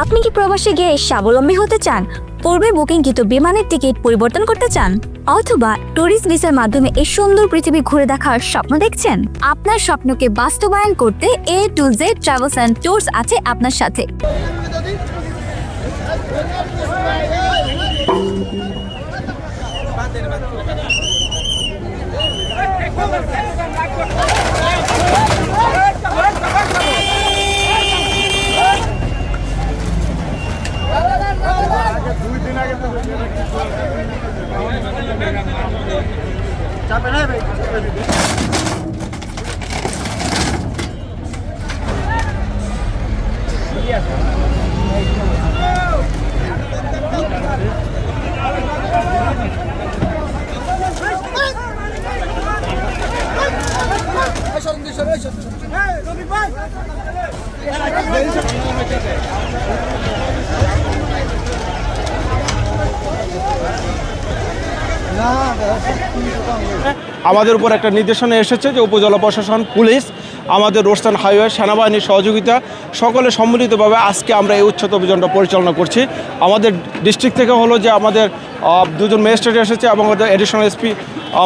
আপনি কি প্রবাসে গিয়ে স্বাবলম্বী হতে চান? পূর্বে বুকিংকৃত বিমানের টিকিট পরিবর্তন করতে চান, অথবা ট্যুরিস্ট ভিসার মাধ্যমে এই সুন্দর পৃথিবী ঘুরে দেখার স্বপ্ন দেখছেন? আপনার স্বপ্নকে বাস্তবায়ন করতে A to Z travels and tours আছে আপনার সাথে। আমাদের উপর একটা নির্দেশনা এসেছে যে উপজেলা প্রশাসন, পুলিশ, আমাদের রোডস অ্যান্ড হাইওয়ে, সেনাবাহিনীর সহযোগিতা সকলে সম্মিলিতভাবে আজকে আমরা এই উচ্ছেদ অভিযানটা পরিচালনা করছি। আমাদের ডিস্ট্রিক্ট থেকে হলো যে আমাদের দুজন ম্যাজিস্ট্রেট এসেছে এবং আমাদের এডিশনাল এসপি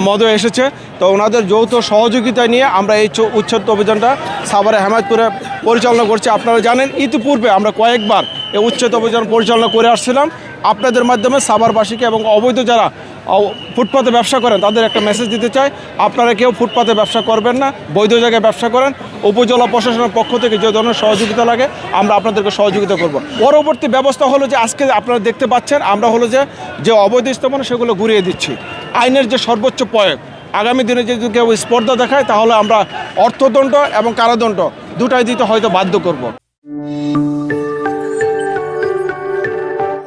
মহোদয় এসেছে। তো ওনাদের যৌথ সহযোগিতা নিয়ে আমরা এই উচ্ছেদ অভিযানটা সাভারে হেমায়তপুরে পরিচালনা করছি। আপনারা জানেন ইতিপূর্বে আমরা কয়েকবার এই উচ্ছেদ অভিযান পরিচালনা করে আসছিলাম। আপনাদের মাধ্যমে সাভারবাসীকে এবং অবৈধ যারা ফুটপাতে ব্যবসা করেন তাদের একটা মেসেজ দিতে চাই, আপনারা কেউ ফুটপাতে ব্যবসা করবেন না, বৈধ জায়গায় ব্যবসা করেন। উপজেলা প্রশাসনের পক্ষ থেকে যে ধরনের সহযোগিতা লাগে আমরা আপনাদেরকে সহযোগিতা করব। পরবর্তী ব্যবস্থা হলো যে আজকে আপনারা দেখতে পাচ্ছেন আমরা হলো যে অবৈধ স্থাপনা সেগুলো ঘুরিয়ে দিচ্ছি। আইনের যে সর্বোচ্চ প্রয়োগ, আগামী দিনে যদি কেউ স্পর্ধা দেখায় তাহলে আমরা অর্থদণ্ড এবং কারাদণ্ড দুটাই দিতে হয়তো বাধ্য করব।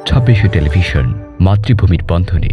26 টেলিভিশন, মাতৃভূমির বন্ধনে।